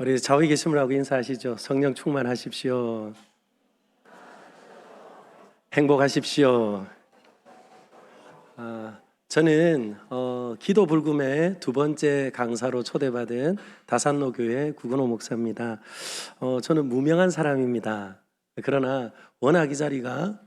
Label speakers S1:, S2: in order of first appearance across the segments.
S1: 우리 좌우에 계신 분하고 인사하시죠. 성령 충만하십시오. 행복하십시오. 저는 기도 불금의 두 번째 강사로 초대받은 다산로 교회 구근호 목사입니다. 저는 무명한 사람입니다. 그러나 워낙 이 자리가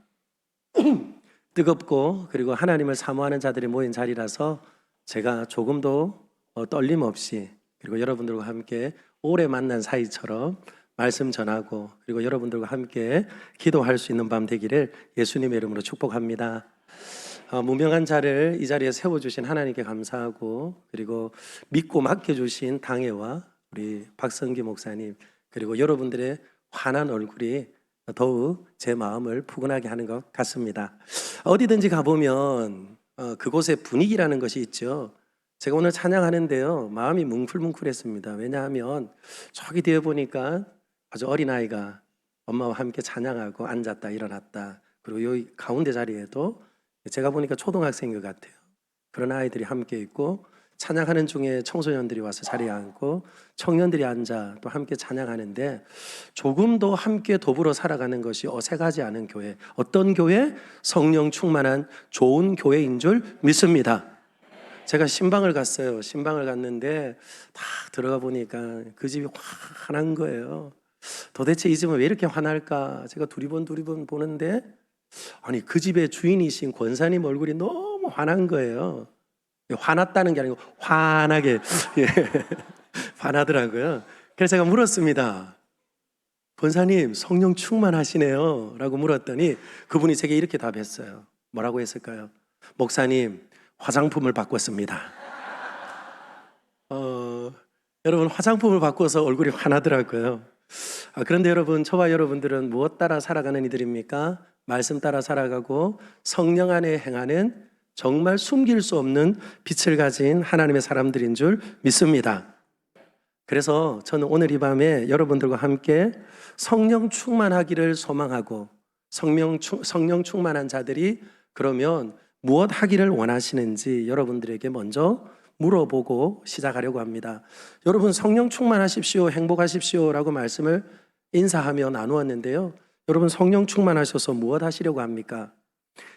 S1: 뜨겁고 그리고 하나님을 사모하는 자들이 모인 자리라서 제가 조금도 떨림 없이 그리고 여러분들과 함께 오래 만난 사이처럼 말씀 전하고 그리고 여러분들과 함께 기도할 수 있는 밤 되기를 예수님의 이름으로 축복합니다. 무명한 자를 이 자리에 세워주신 하나님께 감사하고 그리고 믿고 맡겨주신 당회와 우리 박성기 목사님 그리고 여러분들의 환한 얼굴이 더욱 제 마음을 푸근하게 하는 것 같습니다. 어디든지 가보면 그곳의 분위기라는 것이 있죠. 제가 오늘 찬양하는데요 마음이 뭉클뭉클했습니다. 왜냐하면 저기 뒤에 보니까 아주 어린아이가 엄마와 함께 찬양하고 앉았다 일어났다, 그리고 여기 가운데 자리에도 제가 보니까 초등학생인 것 같아요. 그런 아이들이 함께 있고 찬양하는 중에 청소년들이 와서 자리에 앉고 청년들이 앉아 또 함께 찬양하는데 조금도 함께 더불어 살아가는 것이 어색하지 않은 교회, 어떤 교회? 성령 충만한 좋은 교회인 줄 믿습니다. 제가 신방을 갔어요. 신방을 갔는데 다 들어가 보니까 그 집이 환한 거예요. 도대체 이 집은 왜 이렇게 환할까? 제가 두리번 보는데 아니 그 집의 주인이신 권사님 얼굴이 너무 환한 거예요. 화났다는 게 아니고 환하게 환하더라고요. 그래서 제가 물었습니다. 권사님 성령 충만하시네요 라고 물었더니 그분이 제게 이렇게 답했어요. 뭐라고 했을까요? 목사님 화장품을 바꿨습니다. 여러분 화장품을 바꿔서 얼굴이 환하더라고요. 그런데 여러분, 저와 여러분들은 무엇 따라 살아가는 이들입니까? 말씀 따라 살아가고 성령 안에 행하는 정말 숨길 수 없는 빛을 가진 하나님의 사람들인 줄 믿습니다. 그래서 저는 오늘 이 밤에 여러분들과 함께 성령 충만하기를 소망하고 성령 충만한 자들이 그러면 무엇 하기를 원하시는지 여러분들에게 먼저 물어보고 시작하려고 합니다. 여러분 성령 충만하십시오, 행복하십시오 라고 말씀을 인사하며 나누었는데요, 여러분 성령 충만하셔서 무엇 하시려고 합니까?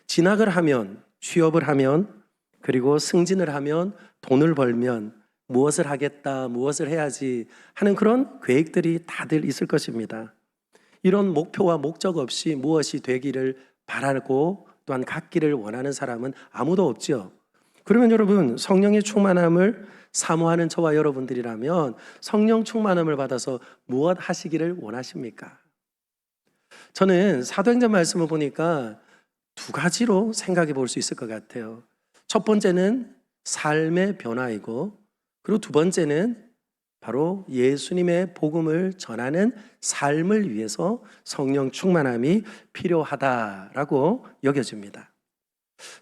S1: 진학을 하면, 취업을 하면, 그리고 승진을 하면, 돈을 벌면 무엇을 하겠다, 무엇을 해야지 하는 그런 계획들이 다들 있을 것입니다. 이런 목표와 목적 없이 무엇이 되기를 바라고 또한 갖기를 원하는 사람은 아무도 없죠. 그러면 여러분 성령의 충만함을 사모하는 저와 여러분들이라면 성령 충만함을 받아서 무엇 하시기를 원하십니까? 저는 사도행전 말씀을 보니까 두 가지로 생각해 볼 수 있을 것 같아요. 첫 번째는 삶의 변화이고 그리고 두 번째는 바로 예수님의 복음을 전하는 삶을 위해서 성령 충만함이 필요하다라고 여겨집니다.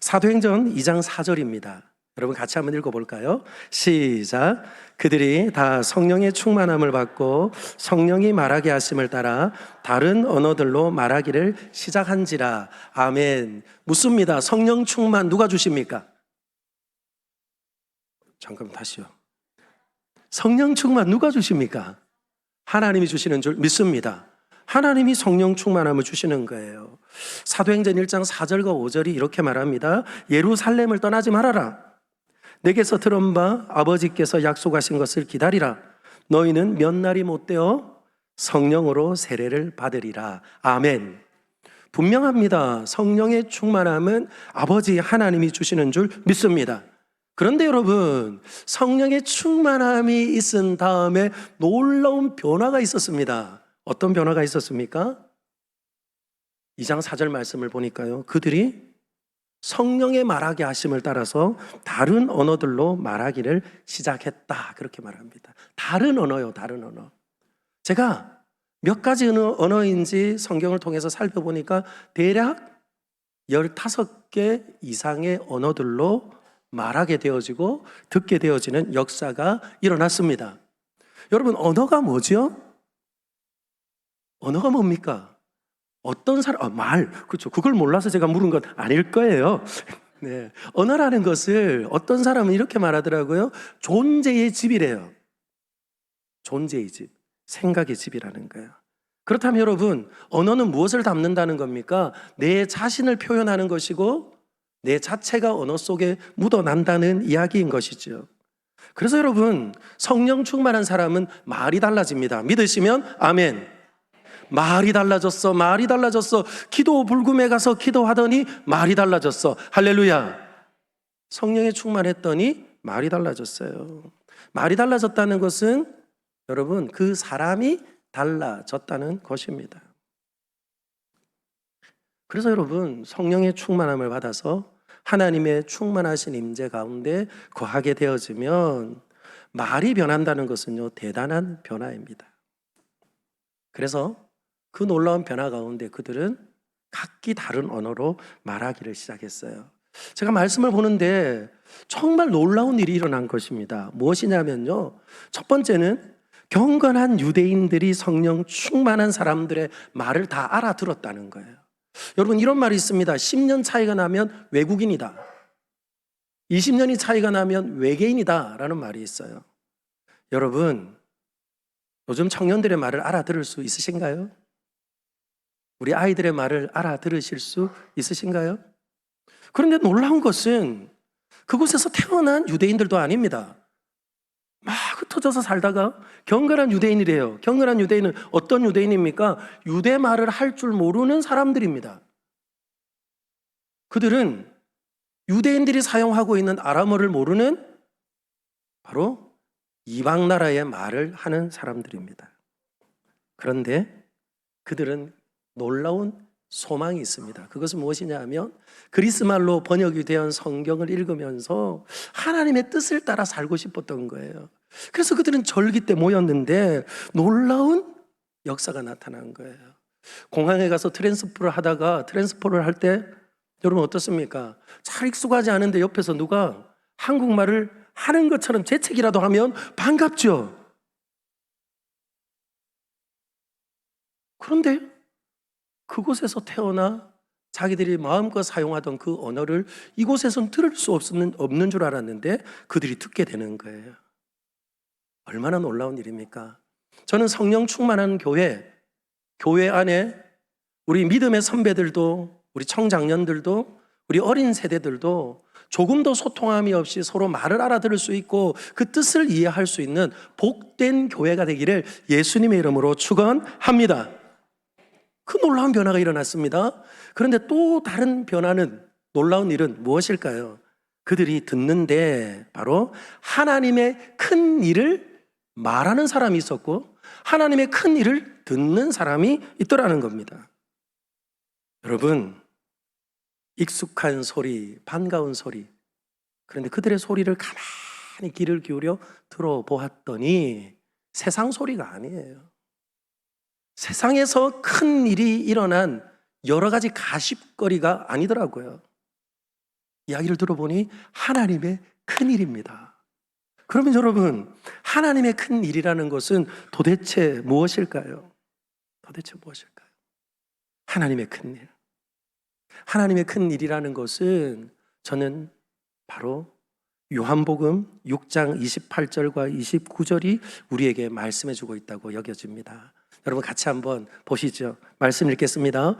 S1: 사도행전 2장 4절입니다. 여러분 같이 한번 읽어볼까요? 시작. 그들이 다 성령의 충만함을 받고 성령이 말하게 하심을 따라 다른 언어들로 말하기를 시작한지라. 아멘. 묻습니다. 성령 충만 누가 주십니까? 잠깐 다시요. 성령 충만 누가 주십니까? 하나님이 주시는 줄 믿습니다. 하나님이 성령 충만함을 주시는 거예요. 사도행전 1장 4절과 5절이 이렇게 말합니다. 예루살렘을 떠나지 말아라. 내게서 들은 바 아버지께서 약속하신 것을 기다리라. 너희는 몇 날이 못되어 성령으로 세례를 받으리라. 아멘. 분명합니다. 성령의 충만함은 아버지 하나님이 주시는 줄 믿습니다. 그런데 여러분, 성령의 충만함이 있은 다음에 놀라운 변화가 있었습니다. 어떤 변화가 있었습니까? 2장 4절 말씀을 보니까요, 그들이 성령의 말하게 하심을 따라서 다른 언어들로 말하기를 시작했다, 그렇게 말합니다. 다른 언어요, 다른 언어. 제가 몇 가지 언어인지 성경을 통해서 살펴보니까 대략 15개 이상의 언어들로 말하게 되어지고 듣게 되어지는 역사가 일어났습니다. 여러분, 언어가 뭐죠? 언어가 뭡니까? 어떤 사람, 말, 그렇죠. 그걸 몰라서 제가 물은 건 아닐 거예요. 네. 언어라는 것을 어떤 사람은 이렇게 말하더라고요. 존재의 집이래요. 존재의 집. 생각의 집이라는 거예요. 그렇다면 여러분, 언어는 무엇을 담는다는 겁니까? 내 자신을 표현하는 것이고 내 자체가 언어 속에 묻어난다는 이야기인 것이죠. 그래서 여러분, 성령 충만한 사람은 말이 달라집니다. 믿으시면 아멘. 말이 달라졌어. 말이 달라졌어. 기도 불금에 가서 기도하더니 말이 달라졌어. 할렐루야. 성령에 충만했더니 말이 달라졌어요. 말이 달라졌다는 것은 여러분, 그 사람이 달라졌다는 것입니다. 그래서 여러분, 성령의 충만함을 받아서 하나님의 충만하신 임재 가운데 거하게 되어지면 말이 변한다는 것은요, 대단한 변화입니다. 그래서 그 놀라운 변화 가운데 그들은 각기 다른 언어로 말하기를 시작했어요. 제가 말씀을 보는데 정말 놀라운 일이 일어난 것입니다. 무엇이냐면요, 첫 번째는 경건한 유대인들이 성령 충만한 사람들의 말을 다 알아들었다는 거예요. 여러분, 이런 말이 있습니다. 10년 차이가 나면 외국인이다, 20년이 차이가 나면 외계인이다 라는 말이 있어요. 여러분, 요즘 청년들의 말을 알아들을 수 있으신가요? 우리 아이들의 말을 알아들으실 수 있으신가요? 그런데 놀라운 것은 그곳에서 태어난 유대인들도 아닙니다. 막 흩어져서 살다가 경건한 유대인이래요. 경건한 유대인은 어떤 유대인입니까? 유대 말을 할 줄 모르는 사람들입니다. 그들은 유대인들이 사용하고 있는 아람어를 모르는 바로 이방 나라의 말을 하는 사람들입니다. 그런데 그들은 놀라운 소망이 있습니다. 그것은 무엇이냐 하면 그리스 말로 번역이 된 성경을 읽으면서 하나님의 뜻을 따라 살고 싶었던 거예요. 그래서 그들은 절기 때 모였는데 놀라운 역사가 나타난 거예요. 공항에 가서 트랜스포를 하다가 트랜스포를 할 때 여러분 어떻습니까? 잘 익숙하지 않은데 옆에서 누가 한국말을 하는 것처럼 재채기라도 하면 반갑죠. 그런데 그곳에서 태어나 자기들이 마음껏 사용하던 그 언어를 이곳에선 들을 수 없는 줄 알았는데 그들이 듣게 되는 거예요. 얼마나 놀라운 일입니까? 저는 성령 충만한 교회 안에 우리 믿음의 선배들도, 우리 청장년들도, 우리 어린 세대들도 조금 더 소통함이 없이 서로 말을 알아들을 수 있고 그 뜻을 이해할 수 있는 복된 교회가 되기를 예수님의 이름으로 축원합니다. 그 놀라운 변화가 일어났습니다. 그런데 또 다른 변화는, 놀라운 일은 무엇일까요? 그들이 듣는데 바로 하나님의 큰 일을 말하는 사람이 있었고 하나님의 큰 일을 듣는 사람이 있더라는 겁니다. 여러분, 익숙한 소리, 반가운 소리, 그런데 그들의 소리를 가만히 귀를 기울여 들어보았더니 세상 소리가 아니에요. 세상에서 큰 일이 일어난 여러 가지 가십거리가 아니더라고요. 이야기를 들어보니 하나님의 큰 일입니다. 그러면 여러분, 하나님의 큰 일이라는 것은 도대체 무엇일까요? 도대체 무엇일까요? 하나님의 큰 일. 하나님의 큰 일이라는 것은 저는 바로 요한복음 6장 28절과 29절이 우리에게 말씀해주고 있다고 여겨집니다. 여러분 같이 한번 보시죠. 말씀 읽겠습니다.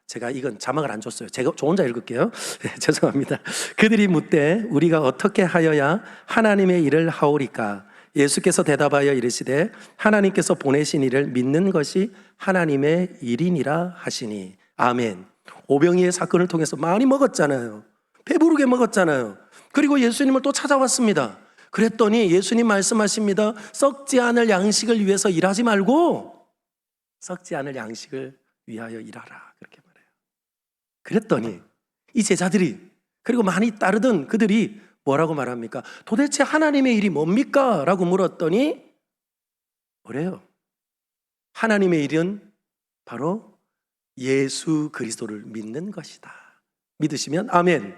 S1: 제가 이건 자막을 안 줬어요. 저 혼자 읽을게요. 죄송합니다. 그들이 묻되 우리가 어떻게 하여야 하나님의 일을 하오리까? 예수께서 대답하여 이르시되 하나님께서 보내신 이를 믿는 것이 하나님의 일이니라 하시니. 아멘. 오병이의 사건을 통해서 많이 먹었잖아요. 배부르게 먹었잖아요. 그리고 예수님을 또 찾아왔습니다. 그랬더니 예수님 말씀하십니다. 썩지 않을 양식을 위해서 일하지 말고 썩지 않을 양식을 위하여 일하라, 그렇게 말해요. 그랬더니 이 제자들이, 그리고 많이 따르던 그들이 뭐라고 말합니까? 도대체 하나님의 일이 뭡니까? 라고 물었더니 뭐래요? 하나님의 일은 바로 예수 그리스도를 믿는 것이다. 믿으시면 아멘.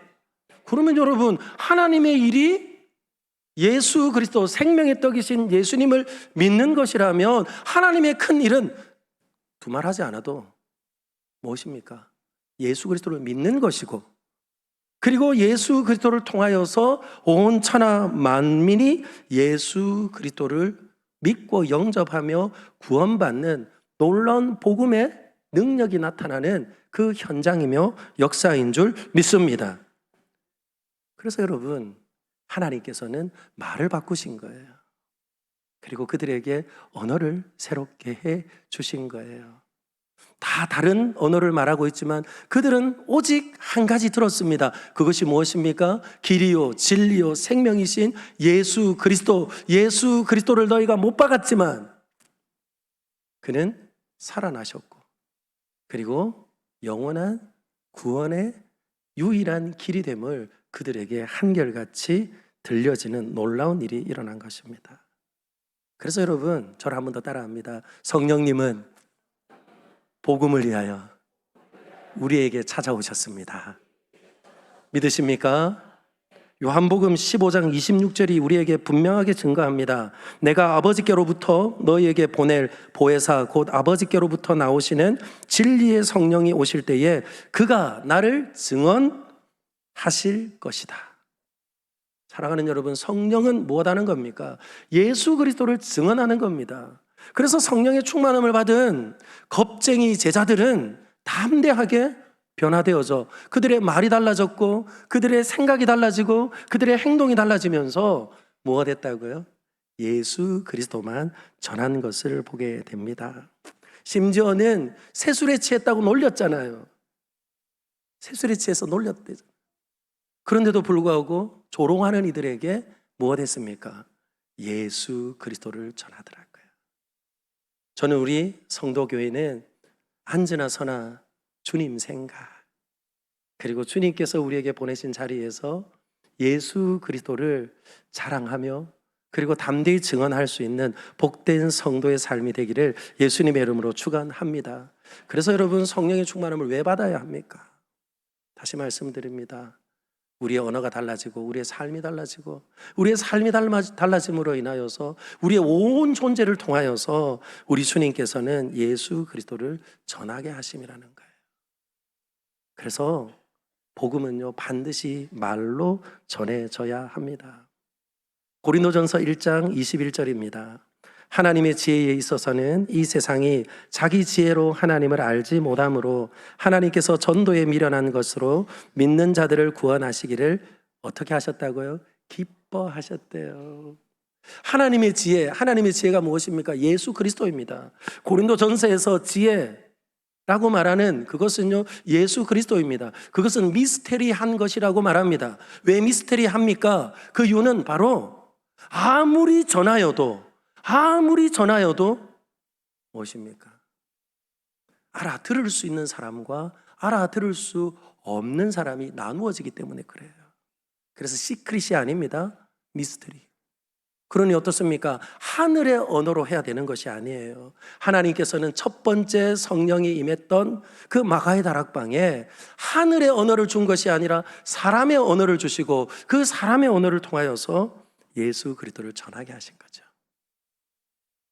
S1: 그러면 여러분, 하나님의 일이 예수 그리스도, 생명의 떡이신 예수님을 믿는 것이라면 하나님의 큰 일은 두말하지 않아도 무엇입니까? 예수 그리스도를 믿는 것이고 그리고 예수 그리스도를 통하여서 온 천하 만민이 예수 그리스도를 믿고 영접하며 구원받는 놀라운 복음의 능력이 나타나는 그 현장이며 역사인 줄 믿습니다. 그래서 여러분, 하나님께서는 말을 바꾸신 거예요. 그리고 그들에게 언어를 새롭게 해 주신 거예요. 다 다른 언어를 말하고 있지만 그들은 오직 한 가지 들었습니다. 그것이 무엇입니까? 길이요 진리요 생명이신 예수 그리스도를 너희가 못 박았지만 그는 살아나셨고, 그리고 영원한 구원의 유일한 길이 됨을 그들에게 한결같이 들려지는 놀라운 일이 일어난 것입니다. 그래서 여러분, 저를 한 번 더 따라합니다. 성령님은 복음을 위하여 우리에게 찾아오셨습니다. 믿으십니까? 요한복음 15장 26절이 우리에게 분명하게 증거합니다. 내가 아버지께로부터 너희에게 보낼 보혜사 곧 아버지께로부터 나오시는 진리의 성령이 오실 때에 그가 나를 증언하실 것이다. 사랑하는 여러분, 성령은 무엇하는 겁니까? 예수 그리스도를 증언하는 겁니다. 그래서 성령의 충만함을 받은 겁쟁이 제자들은 담대하게 변화되어져 그들의 말이 달라졌고 그들의 생각이 달라지고 그들의 행동이 달라지면서 뭐가 됐다고요? 예수 그리스도만 전한 것을 보게 됩니다. 심지어는 세술에 취했다고 놀렸잖아요. 세술에 취해서 놀렸대요. 그런데도 불구하고 조롱하는 이들에게 뭐가 됐습니까? 예수 그리스도를 전하더라고요. 저는 우리 성도교회는 앉으나 서나 주님 생각, 그리고 주님께서 우리에게 보내신 자리에서 예수 그리스도를 자랑하며 그리고 담대히 증언할 수 있는 복된 성도의 삶이 되기를 예수님의 이름으로 축원합니다. 그래서 여러분, 성령의 충만함을 왜 받아야 합니까? 다시 말씀드립니다. 우리의 언어가 달라지고 우리의 삶이 달라지고 우리의 삶이 달라짐으로 인하여서 우리의 온 존재를 통하여서 우리 주님께서는 예수 그리스도를 전하게 하심이라는 거예요. 그래서 복음은요, 반드시 말로 전해져야 합니다. 고린도전서 1장 21절입니다. 하나님의 지혜에 있어서는 이 세상이 자기 지혜로 하나님을 알지 못함으로 하나님께서 전도에 미련한 것으로 믿는 자들을 구원하시기를 어떻게 하셨다고요? 기뻐하셨대요. 하나님의 지혜가 무엇입니까? 예수 그리스도입니다. 고린도전서에서 지혜라고 말하는 그것은요, 예수 그리스도입니다. 그것은 미스테리한 것이라고 말합니다. 왜 미스테리합니까? 그 이유는 바로 아무리 전하여도 무엇입니까? 알아들을 수 있는 사람과 알아들을 수 없는 사람이 나누어지기 때문에 그래요. 그래서 시크릿이 아닙니다. 미스터리. 그러니 어떻습니까? 하늘의 언어로 해야 되는 것이 아니에요. 하나님께서는 첫 번째 성령이 임했던 그 마가의 다락방에 하늘의 언어를 준 것이 아니라 사람의 언어를 주시고 그 사람의 언어를 통하여서 예수 그리스도를 전하게 하신 거죠.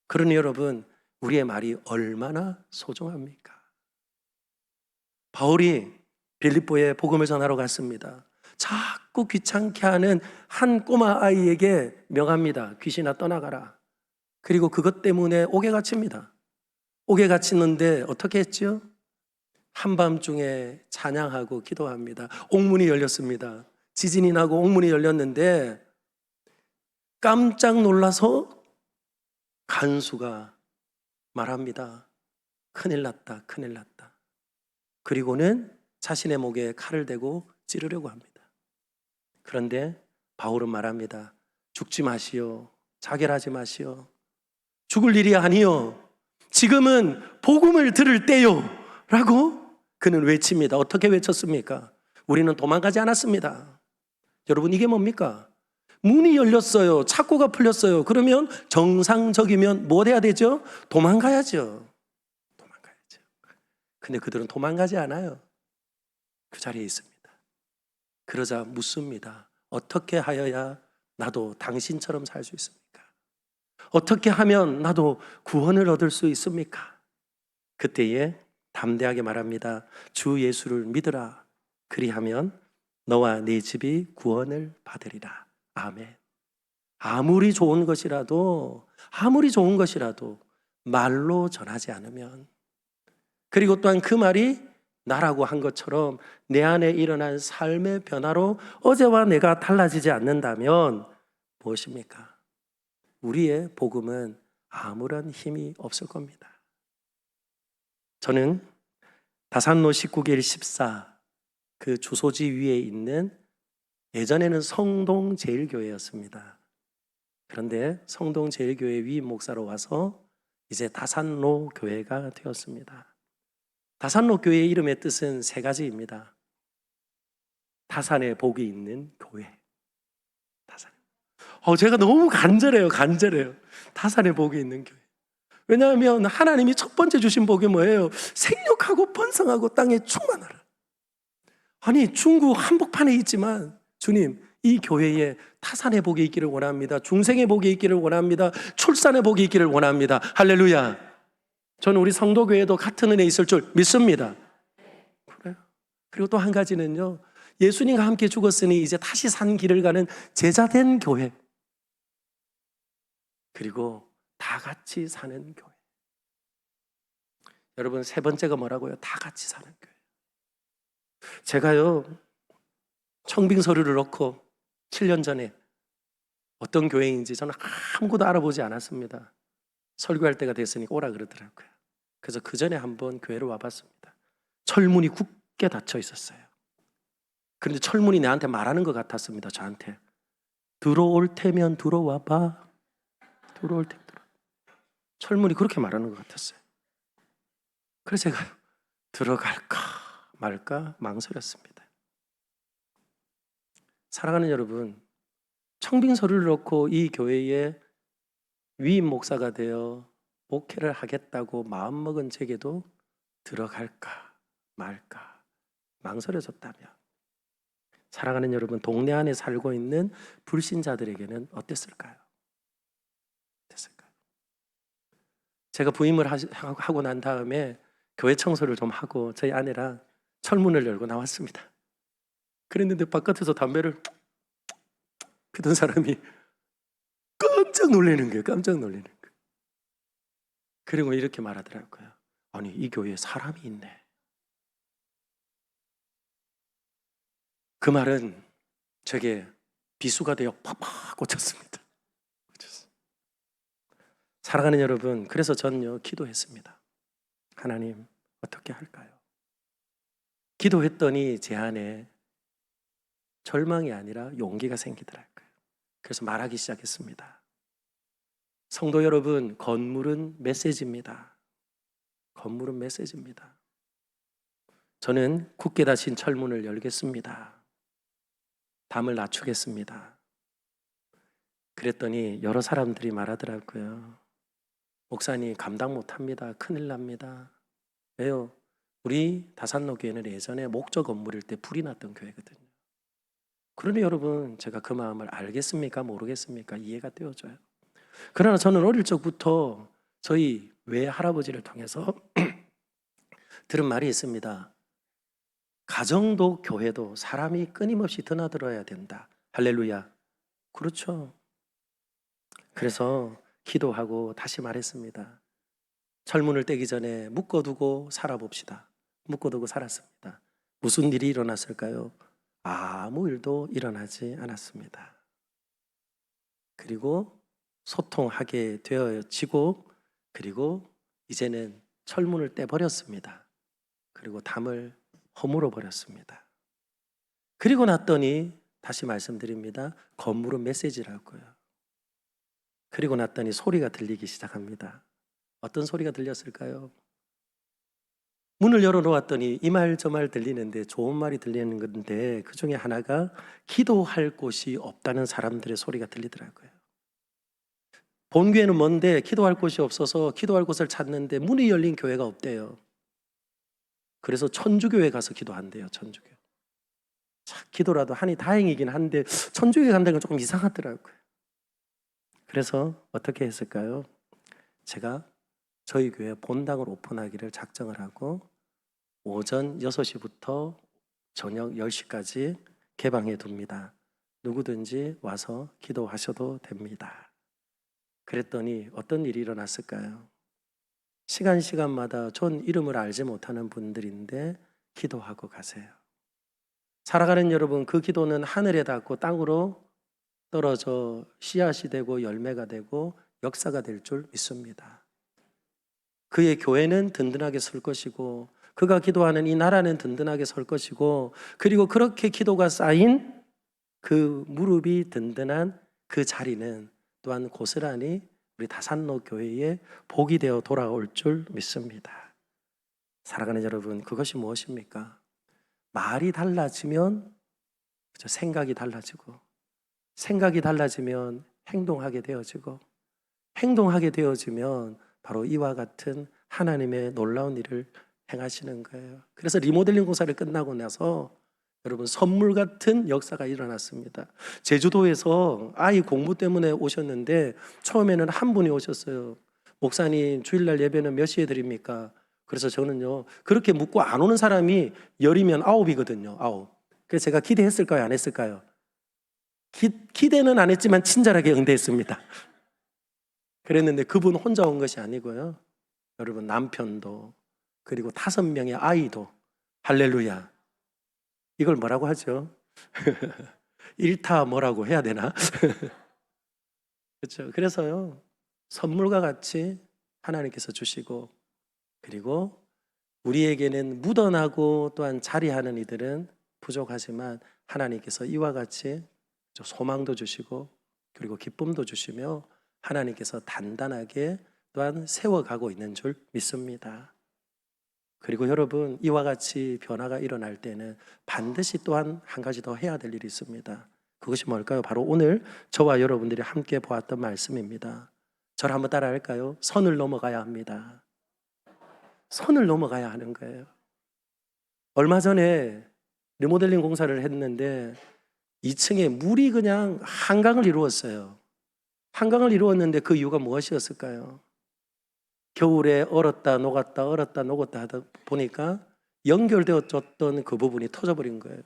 S1: 그러니 여러분, 우리의 말이 얼마나 소중합니까? 바울이 빌립보에 복음을 전하러 갔습니다. 자꾸 귀찮게 하는 한 꼬마 아이에게 명합니다. 귀신아 떠나가라. 그리고 그것 때문에 옥에 갇힙니다. 옥에 갇히는데 어떻게 했죠? 한밤중에 찬양하고 기도합니다. 옥문이 열렸습니다. 지진이 나고 옥문이 열렸는데 깜짝 놀라서 간수가 말합니다. 큰일 났다, 큰일 났다. 그리고는 자신의 목에 칼을 대고 찌르려고 합니다. 그런데 바울은 말합니다. 죽지 마시오. 자결하지 마시오. 죽을 일이 아니요. 지금은 복음을 들을 때요. 라고 그는 외칩니다. 어떻게 외쳤습니까? 우리는 도망가지 않았습니다. 여러분, 이게 뭡니까? 문이 열렸어요. 창고가 풀렸어요. 그러면 정상적이면 뭐 해야 되죠? 도망가야죠. 근데 그들은 도망가지 않아요. 그 자리에 있습니다. 그러자 묻습니다. 어떻게 하여야 나도 당신처럼 살 수 있습니까? 어떻게 하면 나도 구원을 얻을 수 있습니까? 그때에 담대하게 말합니다. 주 예수를 믿으라. 그리하면 너와 네 집이 구원을 받으리라. 아멘. 아무리 좋은 것이라도 말로 전하지 않으면, 그리고 또한 그 말이 나라고 한 것처럼 내 안에 일어난 삶의 변화로 어제와 내가 달라지지 않는다면 무엇입니까? 우리의 복음은 아무런 힘이 없을 겁니다. 저는 다산로 19길 14 그 주소지 위에 있는, 예전에는 성동제일교회였습니다. 그런데 성동제일교회 위임 목사로 와서 이제 다산로 교회가 되었습니다. 다산로 교회의 이름의 뜻은 세 가지입니다. 다산에 복이 있는 교회. 다산. 제가 너무 간절해요. 다산에 복이 있는 교회. 왜냐하면 하나님이 첫 번째 주신 복이 뭐예요? 생육하고 번성하고 땅에 충만하라. 아니, 중국 한복판에 있지만 주님, 이 교회에 타산의 복이 있기를 원합니다. 중생의 복이 있기를 원합니다. 출산의 복이 있기를 원합니다. 할렐루야. 저는 우리 성도교회도 같은 은혜 있을 줄 믿습니다. 그래요. 그리고 또 한 가지는요, 예수님과 함께 죽었으니 이제 다시 산 길을 가는 제자된 교회. 그리고 다 같이 사는 교회. 여러분, 세 번째가 뭐라고요? 다 같이 사는 교회. 제가요, 청빙 서류를 넣고 7년 전에 어떤 교회인지 저는 아무것도 알아보지 않았습니다. 설교할 때가 됐으니 오라 그러더라고요. 그래서 그 전에 한번 교회를 와봤습니다. 철문이 굳게 닫혀 있었어요. 그런데 철문이 나한테 말하는 것 같았습니다. 저한테 들어올 테면 들어와봐. 들어올 테면 들어와. 철문이 그렇게 말하는 것 같았어요. 그래서 제가 들어갈까 말까 망설였습니다. 사랑하는 여러분, 청빙 서류를 넣고 이 교회에 위임 목사가 되어 목회를 하겠다고 마음먹은 제게도 들어갈까 말까 망설여졌다면, 사랑하는 여러분, 동네 안에 살고 있는 불신자들에게는 어땠을까요? 제가 부임을 하고 난 다음에 교회 청소를 좀 하고 저희 아내랑 철문을 열고 나왔습니다. 그랬는데 바깥에서 담배를 피던 사람이 깜짝 놀라는 거예요. 그리고 이렇게 말하더라고요. 아니, 이 교회에 사람이 있네. 그 말은 제게 비수가 되어 팍팍 꽂혔습니다. 사랑하는 여러분, 그래서 저는요, 기도했습니다. 하나님, 어떻게 할까요? 기도했더니 제 안에 절망이 아니라 용기가 생기더라고요. 그래서 말하기 시작했습니다. 성도 여러분, 건물은 메시지입니다. 저는 굳게 닫힌 철문을 열겠습니다. 담을 낮추겠습니다. 그랬더니 여러 사람들이 말하더라고요. 목사님, 감당 못합니다. 큰일 납니다. 왜요? 우리 다산로 교회는 예전에 목조 건물일 때 불이 났던 교회거든요. 그런데 여러분, 제가 그 마음을 알겠습니까? 모르겠습니까? 이해가 되어져요. 그러나 저는 어릴 적부터 저희 외할아버지를 통해서 들은 말이 있습니다. 가정도 교회도 사람이 끊임없이 드나들어야 된다. 할렐루야. 그렇죠. 그래서 기도하고 다시 말했습니다. 철문을 떼기 전에 묶어두고 살아봅시다. 묶어두고 살았습니다. 무슨 일이 일어났을까요? 아무 일도 일어나지 않았습니다. 그리고 소통하게 되어지고, 그리고 이제는 철문을 떼버렸습니다. 그리고 담을 허물어 버렸습니다. 그리고 났더니 다시 말씀드립니다. 건물은 메시지라고요. 그리고 났더니 소리가 들리기 시작합니다. 어떤 소리가 들렸을까요? 문을 열어놓았더니 이 말 저 말 들리는데 좋은 말이 들리는 건데, 그 중에 하나가 기도할 곳이 없다는 사람들의 소리가 들리더라고요. 본교회는 뭔데 기도할 곳이 없어서 기도할 곳을 찾는데 문이 열린 교회가 없대요. 그래서 천주교회 가서 기도한대요. 천주교. 자, 기도라도 하니 다행이긴 한데 천주교회 간다는 건 조금 이상하더라고요. 그래서 어떻게 했을까요? 제가 저희 교회 본당을 오픈하기를 작정을 하고 오전 6시부터 저녁 10시까지 개방해 둡니다. 누구든지 와서 기도하셔도 됩니다. 그랬더니 어떤 일이 일어났을까요? 시간마다 전 이름을 알지 못하는 분들인데 기도하고 가세요. 살아가는 여러분, 그 기도는 하늘에 닿고 땅으로 떨어져 씨앗이 되고 열매가 되고 역사가 될 줄 믿습니다. 그의 교회는 든든하게 설 것이고, 그가 기도하는 이 나라는 든든하게 설 것이고, 그리고 그렇게 기도가 쌓인 그 무릎이 든든한 그 자리는 또한 고스란히 우리 다산로 교회의 복이 되어 돌아올 줄 믿습니다. 살아가는 여러분, 그것이 무엇입니까? 말이 달라지면 생각이 달라지고, 생각이 달라지면 행동하게 되어지고, 행동하게 되어지면 바로 이와 같은 하나님의 놀라운 일을 행하시는 거예요. 그래서 리모델링 공사를 끝나고 나서 여러분, 선물 같은 역사가 일어났습니다. 제주도에서 아이 공부 때문에 오셨는데 처음에는 한 분이 오셨어요. 목사님, 주일날 예배는 몇 시에 드립니까? 그래서 저는요, 그렇게 묻고 안 오는 사람이 10이면 9이거든요. 9. 그래서 제가 기대했을까요? 안 했을까요? 기대는 안 했지만 친절하게 응대했습니다. 그랬는데 그분 혼자 온 것이 아니고요, 여러분, 남편도 그리고 5명의 아이도, 할렐루야. 이걸 뭐라고 하죠? 일타 뭐라고 해야 되나? 그렇죠. 그래서요, 선물과 같이 하나님께서 주시고, 그리고 우리에게는 묻어나고 또한 자리하는 이들은 부족하지만 하나님께서 이와 같이 소망도 주시고 그리고 기쁨도 주시며 하나님께서 단단하게 또한 세워가고 있는 줄 믿습니다. 그리고 여러분, 이와 같이 변화가 일어날 때는 반드시 또한 한 가지 더 해야 될 일이 있습니다. 그것이 뭘까요? 바로 오늘 저와 여러분들이 함께 보았던 말씀입니다. 저를 한번 따라 할까요? 선을 넘어가야 합니다. 선을 넘어가야 하는 거예요. 얼마 전에 리모델링 공사를 했는데 2층에 물이 그냥 한강을 이루었어요. 한강을 이루었는데 그 이유가 무엇이었을까요? 겨울에 얼었다 녹았다 얼었다 녹았다 하다 보니까 연결되어졌던 그 부분이 터져버린 거예요.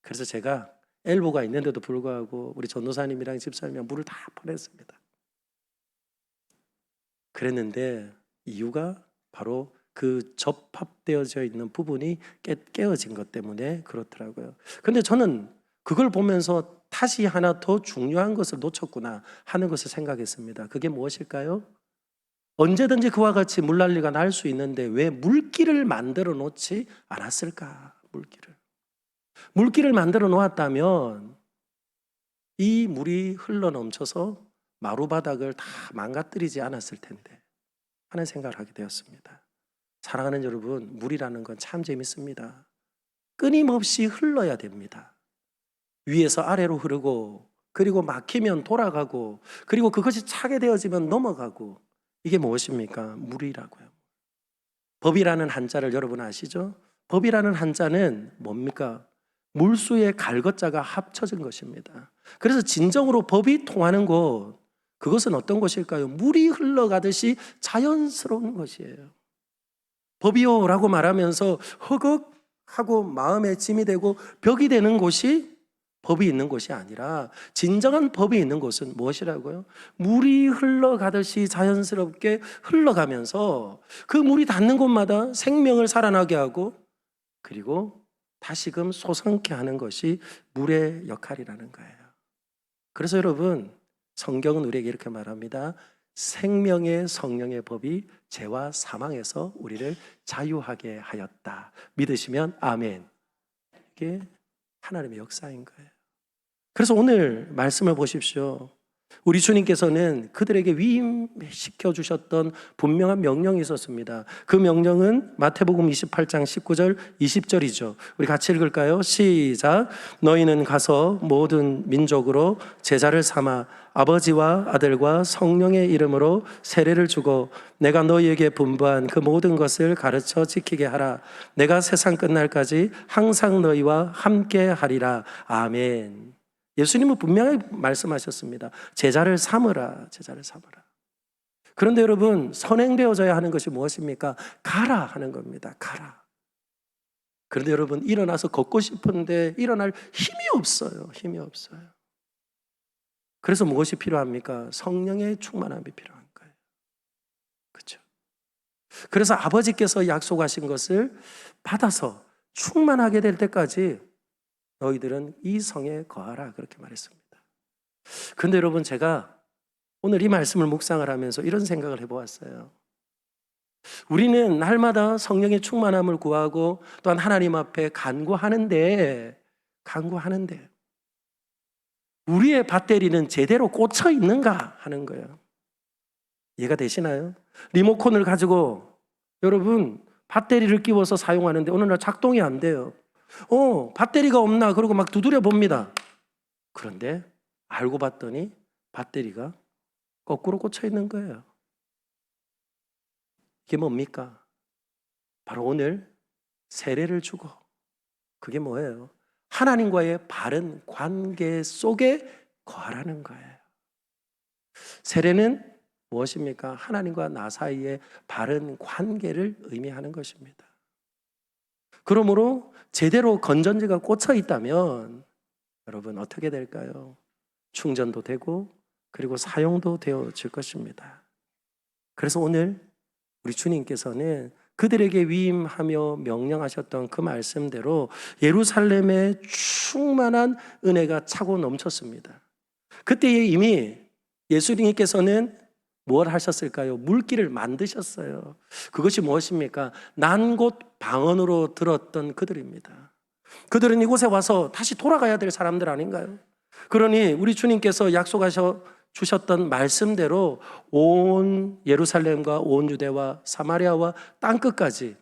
S1: 그래서 제가 엘보가 있는데도 불구하고 우리 전도사님이랑 집사님이랑 물을 다 보냈습니다. 그랬는데 이유가 바로 그 접합되어져 있는 부분이 깨어진 것 때문에 그렇더라고요. 근데 저는 그걸 보면서 다시 하나 더 중요한 것을 놓쳤구나 하는 것을 생각했습니다. 그게 무엇일까요? 언제든지 그와 같이 물난리가 날 수 있는데 왜 물길을 만들어 놓지 않았을까? 물길을 만들어 놓았다면 이 물이 흘러 넘쳐서 마루바닥을 다 망가뜨리지 않았을 텐데 하는 생각을 하게 되었습니다. 사랑하는 여러분, 물이라는 건 참 재밌습니다. 끊임없이 흘러야 됩니다. 위에서 아래로 흐르고, 그리고 막히면 돌아가고, 그리고 그것이 차게 되어지면 넘어가고, 이게 무엇입니까? 물이라고요. 법이라는 한자를 여러분 아시죠? 법이라는 한자는 뭡니까? 물수의 갈것자가 합쳐진 것입니다. 그래서 진정으로 법이 통하는 곳, 그것은 어떤 것일까요? 물이 흘러가듯이 자연스러운 것이에요. 법이요라고 말하면서 허걱하고 마음에 짐이 되고 벽이 되는 곳이 법이 있는 곳이 아니라 진정한 법이 있는 곳은 무엇이라고요? 물이 흘러가듯이 자연스럽게 흘러가면서 그 물이 닿는 곳마다 생명을 살아나게 하고 그리고 다시금 솟아나게 하는 것이 물의 역할이라는 거예요. 그래서 여러분, 성경은 우리에게 이렇게 말합니다. 생명의 성령의 법이 죄와 사망에서 우리를 자유하게 하였다. 믿으시면 아멘. 이게 하나님의 역사인 거예요. 그래서 오늘 말씀을 보십시오. 우리 주님께서는 그들에게 위임시켜 주셨던 분명한 명령이 있었습니다. 그 명령은 마태복음 28장 19절 20절이죠. 우리 같이 읽을까요? 시작. 너희는 가서 모든 민족으로 제자를 삼아 아버지와 아들과 성령의 이름으로 세례를 주고 내가 너희에게 분부한 그 모든 것을 가르쳐 지키게 하라. 내가 세상 끝날까지 항상 너희와 함께 하리라. 아멘. 예수님은 분명히 말씀하셨습니다. 제자를 삼으라, 제자를 삼으라. 그런데 여러분, 선행되어져야 하는 것이 무엇입니까? 가라 하는 겁니다. 가라. 그런데 여러분, 일어나서 걷고 싶은데 일어날 힘이 없어요. 힘이 없어요. 그래서 무엇이 필요합니까? 성령의 충만함이 필요한 거예요. 그렇죠? 그래서 아버지께서 약속하신 것을 받아서 충만하게 될 때까지 너희들은 이 성에 거하라, 그렇게 말했습니다. 그런데 여러분, 제가 오늘 이 말씀을 묵상을 하면서 이런 생각을 해보았어요. 우리는 날마다 성령의 충만함을 구하고 또한 하나님 앞에 간구하는데 우리의 밧데리는 제대로 꽂혀 있는가 하는 거예요. 이해가 되시나요? 리모컨을 가지고 여러분 밧데리를 끼워서 사용하는데 어느 날 작동이 안 돼요. 밧데리가 없나 그러고 막 두드려 봅니다. 그런데 알고 봤더니 밧데리가 거꾸로 꽂혀 있는 거예요. 이게 뭡니까? 바로 오늘 세례를 주고, 그게 뭐예요? 하나님과의 바른 관계 속에 거하라는 거예요. 세례는 무엇입니까? 하나님과 나 사이의 바른 관계를 의미하는 것입니다. 그러므로 제대로 건전지가 꽂혀 있다면 여러분 어떻게 될까요? 충전도 되고 그리고 사용도 되어질 것입니다. 그래서 오늘 우리 주님께서는 그들에게 위임하며 명령하셨던 그 말씀대로 예루살렘에 충만한 은혜가 차고 넘쳤습니다. 그때에 이미 예수님께서는 뭘 하셨을까요? 물길을 만드셨어요. 그것이 무엇입니까? 난 곳 방언으로 들었던 그들입니다. 그들은 이곳에 와서 다시 돌아가야 될 사람들 아닌가요? 그러니 우리 주님께서 약속하셔 주셨던 말씀대로 온 예루살렘과 온 유대와 사마리아와 땅끝까지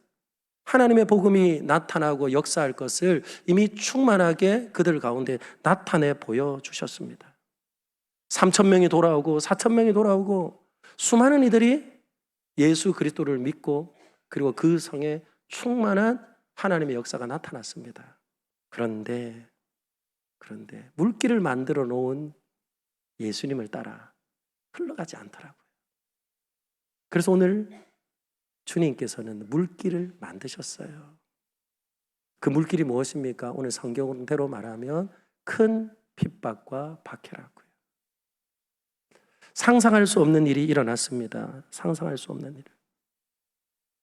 S1: 하나님의 복음이 나타나고 역사할 것을 이미 충만하게 그들 가운데 나타내 보여주셨습니다. 3,000명이 돌아오고 4,000명이 돌아오고 수많은 이들이 예수 그리스도를 믿고 그리고 그 성에 충만한 하나님의 역사가 나타났습니다. 그런데 물길을 만들어 놓은 예수님을 따라 흘러가지 않더라고요. 그래서 오늘 주님께서는 물길을 만드셨어요. 그 물길이 무엇입니까? 오늘 성경대로 말하면 큰 핍박과 박해라고요. 상상할 수 없는 일이 일어났습니다. 상상할 수 없는 일.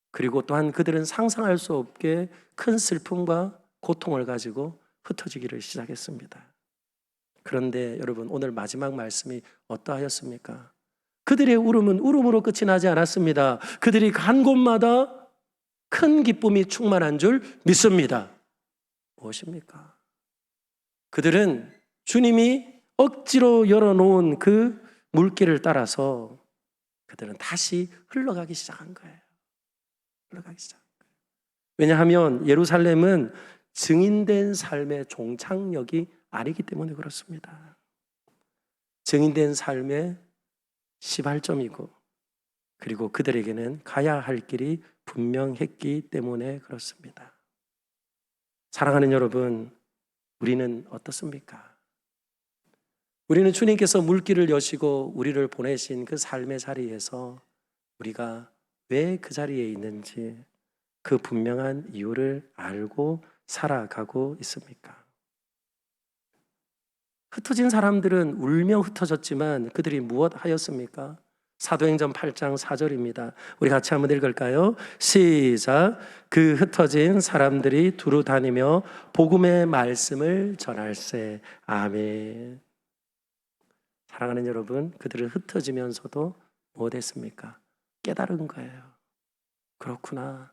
S1: 그리고 또한 그들은 상상할 수 없게 큰 슬픔과 고통을 가지고 흩어지기를 시작했습니다. 그런데 여러분, 오늘 마지막 말씀이 어떠하였습니까? 그들의 울음은 울음으로 끝이 나지 않았습니다. 그들이 간 곳마다 큰 기쁨이 충만한 줄 믿습니다. 무엇입니까? 그들은 주님이 억지로 열어놓은 그 물길을 따라서 그들은 다시 흘러가기 시작한 거예요. 흘러가기 시작한 거예요. 왜냐하면 예루살렘은 증인된 삶의 종착역이 아니기 때문에 그렇습니다. 증인된 삶의 시발점이고 그리고 그들에게는 가야 할 길이 분명했기 때문에 그렇습니다. 사랑하는 여러분, 우리는 어떻습니까? 우리는 주님께서 물길을 여시고 우리를 보내신 그 삶의 자리에서 우리가 왜 그 자리에 있는지 그 분명한 이유를 알고 살아가고 있습니까? 흩어진 사람들은 울며 흩어졌지만 그들이 무엇 하였습니까? 사도행전 8장 4절입니다. 우리 같이 한번 읽을까요? 시작. 그 흩어진 사람들이 두루 다니며 복음의 말씀을 전할세. 아멘. 사랑하는 여러분, 그들은 흩어지면서도 무엇 했습니까? 깨달은 거예요. 그렇구나.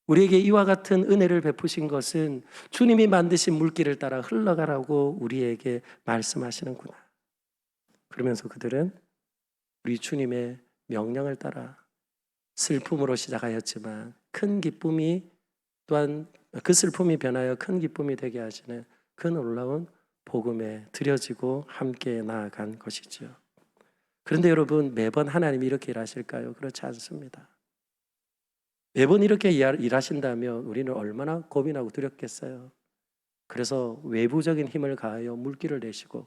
S1: 우리에게 이와 같은 은혜를 베푸신 것은 주님이 만드신 물길을 따라 흘러가라고 우리에게 말씀하시는구나. 그러면서 그들은 우리 주님의 명령을 따라 슬픔으로 시작하였지만 큰 기쁨이 또한 그 슬픔이 변하여 큰 기쁨이 되게 하시는 그 놀라운 복음에 드려지고 함께 나아간 것이죠. 그런데 여러분, 매번 하나님이 이렇게 일하실까요? 그렇지 않습니다. 매번 이렇게 일하신다면 우리는 얼마나 고민하고 두렵겠어요. 그래서 외부적인 힘을 가하여 물길을 내시고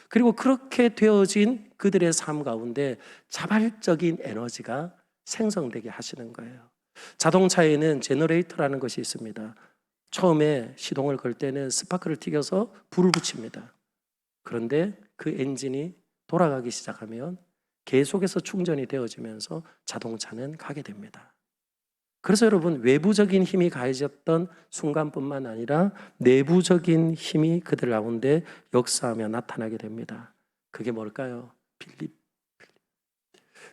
S1: 그리고 그렇게 되어진 그들의 삶 가운데 자발적인 에너지가 생성되게 하시는 거예요. 자동차에는 제너레이터라는 것이 있습니다. 처음에 시동을 걸 때는 스파크를 튀겨서 불을 붙입니다. 그런데 그 엔진이 돌아가기 시작하면 계속해서 충전이 되어지면서 자동차는 가게 됩니다. 그래서 여러분, 외부적인 힘이 가해졌던 순간뿐만 아니라 내부적인 힘이 그들 가운데 역사하며 나타나게 됩니다. 그게 뭘까요?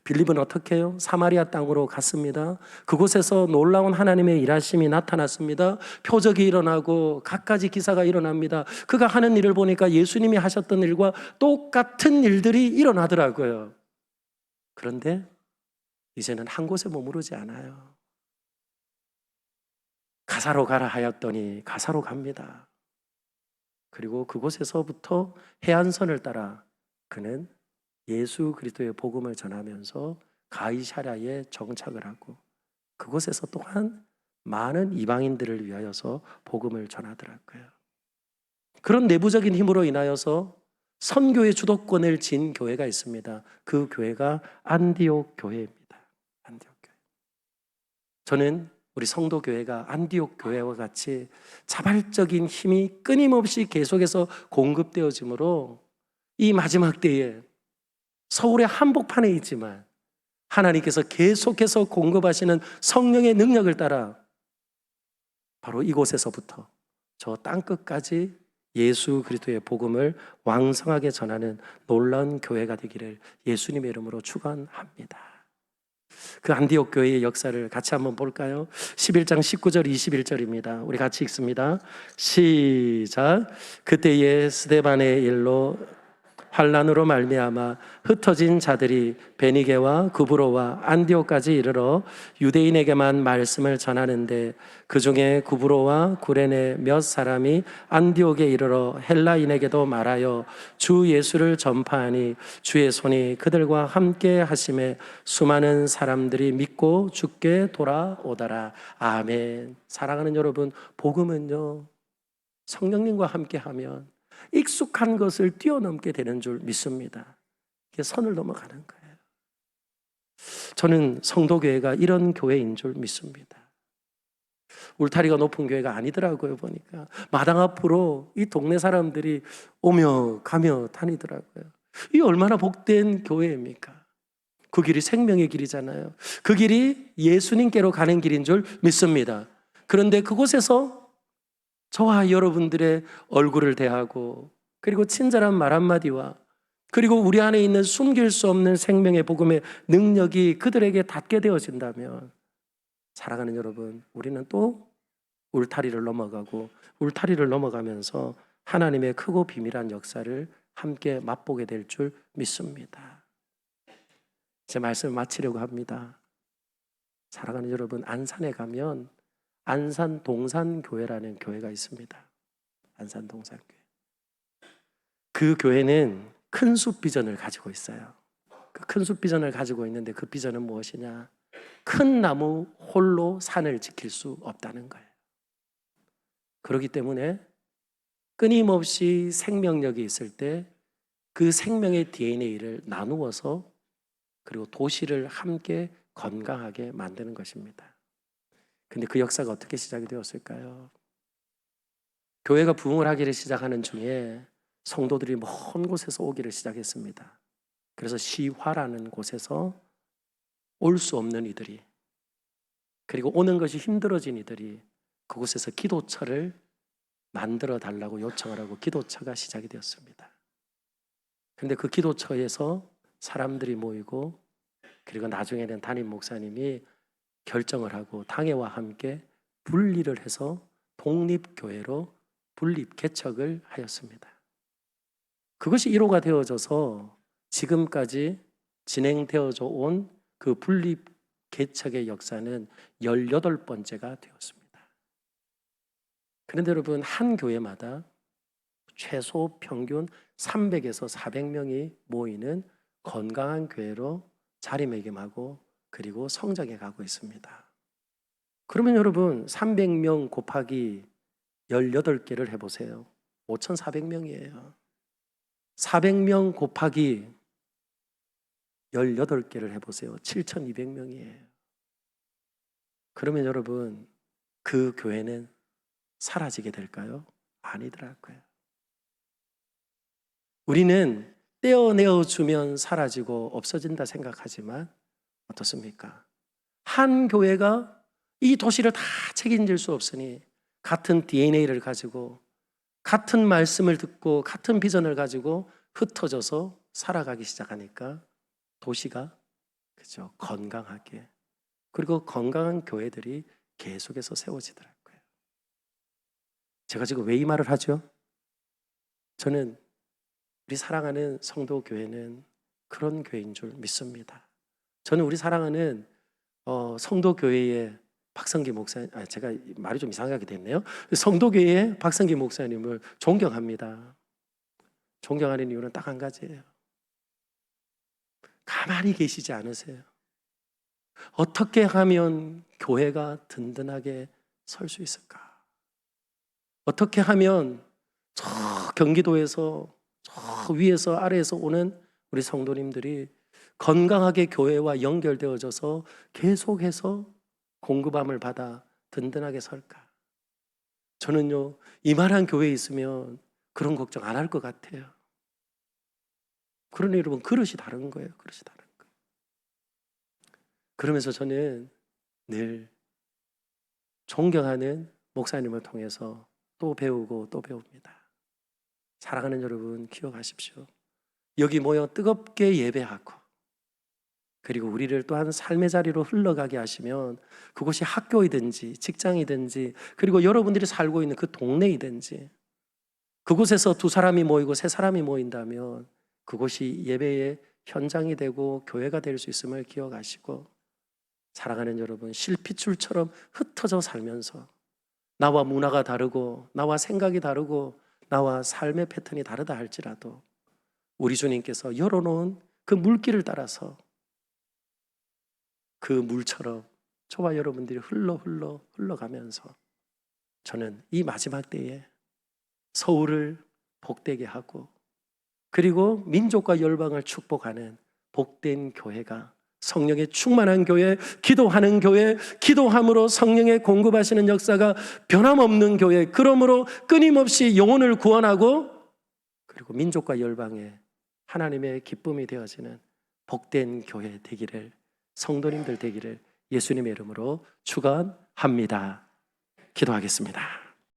S1: 빌립은 어떻게 해요? 사마리아 땅으로 갔습니다. 그곳에서 놀라운 하나님의 일하심이 나타났습니다. 표적이 일어나고 갖가지 기사가 일어납니다. 그가 하는 일을 보니까 예수님이 하셨던 일과 똑같은 일들이 일어나더라고요. 그런데 이제는 한 곳에 머무르지 않아요. 가사로 가라 하였더니 가사로 갑니다. 그리고 그곳에서부터 해안선을 따라 그는 예수 그리스도의 복음을 전하면서 가이사랴에 정착을 하고 그곳에서 또한 많은 이방인들을 위하여서 복음을 전하더라고요. 그런 내부적인 힘으로 인하여서 선교의 주도권을 진 교회가 있습니다. 그 교회가 안디옥 교회입니다. 안디옥 교회. 저는 우리 성도 교회가 안디옥 교회와 같이 자발적인 힘이 끊임없이 계속해서 공급되어지므로 이 마지막 때에 서울의 한복판에 있지만 하나님께서 계속해서 공급하시는 성령의 능력을 따라 바로 이곳에서부터 저 땅끝까지 예수 그리스도의 복음을 왕성하게 전하는 놀라운 교회가 되기를 예수님의 이름으로 축원합니다. 그 안디옥 교회의 역사를 같이 한번 볼까요? 11장 19절 21절입니다. 우리 같이 읽습니다. 시작. 그때에 스데반의 일로 환난으로 말미암아 흩어진 자들이 베니게와 구브로와 안디옥까지 이르러 유대인에게만 말씀을 전하는데 그 중에 구브로와 구레네 몇 사람이 안디옥에 이르러 헬라인에게도 말하여 주 예수를 전파하니 주의 손이 그들과 함께 하심에 수많은 사람들이 믿고 주께 돌아오더라. 아멘. 사랑하는 여러분, 복음은요 성령님과 함께하면 익숙한 것을 뛰어넘게 되는 줄 믿습니다. 이게 선을 넘어가는 거예요. 저는 성도교회가 이런 교회인 줄 믿습니다. 울타리가 높은 교회가 아니더라고요. 보니까 마당 앞으로 이 동네 사람들이 오며 가며 다니더라고요. 이 얼마나 복된 교회입니까? 그 길이 생명의 길이잖아요. 그 길이 예수님께로 가는 길인 줄 믿습니다. 그런데 그곳에서 저와 여러분들의 얼굴을 대하고 그리고 친절한 말 한마디와 그리고 우리 안에 있는 숨길 수 없는 생명의 복음의 능력이 그들에게 닿게 되어진다면 사랑하는 여러분, 우리는 또 울타리를 넘어가고 울타리를 넘어가면서 하나님의 크고 비밀한 역사를 함께 맛보게 될 줄 믿습니다. 제 말씀을 마치려고 합니다. 사랑하는 여러분, 안산에 가면 안산 동산교회라는 교회가 있습니다. 안산 동산교회. 그 교회는 큰 숲 비전을 가지고 있어요. 그 큰 숲 비전을 가지고 있는데 그 비전은 무엇이냐? 큰 나무 홀로 산을 지킬 수 없다는 거예요. 그렇기 때문에 끊임없이 생명력이 있을 때 그 생명의 DNA를 나누어서 그리고 도시를 함께 건강하게 만드는 것입니다. 근데 그 역사가 어떻게 시작이 되었을까요? 교회가 부흥을 하기를 시작하는 중에 성도들이 먼 곳에서 오기를 시작했습니다. 그래서 시화라는 곳에서 올 수 없는 이들이 그리고 오는 것이 힘들어진 이들이 그곳에서 기도처를 만들어 달라고 요청을 하고 기도처가 시작이 되었습니다. 그런데 그 기도처에서 사람들이 모이고 그리고 나중에는 담임 목사님이 결정을 하고 당회와 함께 분리를 해서 독립교회로 분립 개척을 하였습니다. 그것이 1호가 되어져서 지금까지 진행되어져 온 그 분립 개척의 역사는 18번째가 되었습니다. 그런데 여러분, 한 교회마다 최소 평균 300에서 400명이 모이는 건강한 교회로 자리매김하고 그리고 성장해 가고 있습니다. 그러면 여러분 300명 곱하기 18개를 해보세요. 5,400명이에요. 400명 곱하기 18개를 해보세요. 7,200명이에요. 그러면 여러분 그 교회는 사라지게 될까요? 아니더라고요. 우리는 떼어내어 주면 사라지고 없어진다 생각하지만 어떻습니까? 한 교회가 이 도시를 다 책임질 수 없으니 같은 DNA를 가지고 같은 말씀을 듣고 같은 비전을 가지고 흩어져서 살아가기 시작하니까 도시가 그죠 건강하게 그리고 건강한 교회들이 계속해서 세워지더라고요. 제가 지금 왜 이 말을 하죠? 저는 우리 사랑하는 성도 교회는 그런 교회인 줄 믿습니다. 저는 우리 사랑하는 성도 교회의 박성기 목사님, 제가 말이 좀 이상하게 됐네요. 성도 교회의 박성기 목사님을 존경합니다. 존경하는 이유는 딱 한 가지예요. 가만히 계시지 않으세요. 어떻게 하면 교회가 든든하게 설 수 있을까? 어떻게 하면 저 경기도에서 저 위에서 아래에서 오는 우리 성도님들이 건강하게 교회와 연결되어져서 계속해서 공급함을 받아 든든하게 설까? 저는요, 이만한 교회에 있으면 그런 걱정 안 할 것 같아요. 그러니 여러분, 그릇이 다른 거예요. 그릇이 다른 거예요. 그러면서 저는 늘 존경하는 목사님을 통해서 또 배우고 또 배웁니다. 사랑하는 여러분, 기억하십시오. 여기 모여 뜨겁게 예배하고 그리고 우리를 또한 삶의 자리로 흘러가게 하시면 그곳이 학교이든지 직장이든지 그리고 여러분들이 살고 있는 그 동네이든지 그곳에서 두 사람이 모이고 세 사람이 모인다면 그곳이 예배의 현장이 되고 교회가 될 수 있음을 기억하시고 사랑하는 여러분, 실핏줄처럼 흩어져 살면서 나와 문화가 다르고 나와 생각이 다르고 나와 삶의 패턴이 다르다 할지라도 우리 주님께서 열어놓은 그 물길을 따라서 그 물처럼 저와 여러분들이 흘러가면서 저는 이 마지막 때에 서울을 복되게 하고 그리고 민족과 열방을 축복하는 복된 교회가 성령의 충만한 교회, 기도하는 교회, 기도함으로 성령의 공급하시는 역사가 변함없는 교회, 그러므로 끊임없이 영혼을 구원하고 그리고 민족과 열방에 하나님의 기쁨이 되어지는 복된 교회 되기를, 성도님들 되기를 예수님의 이름으로 축원합니다. 기도하겠습니다.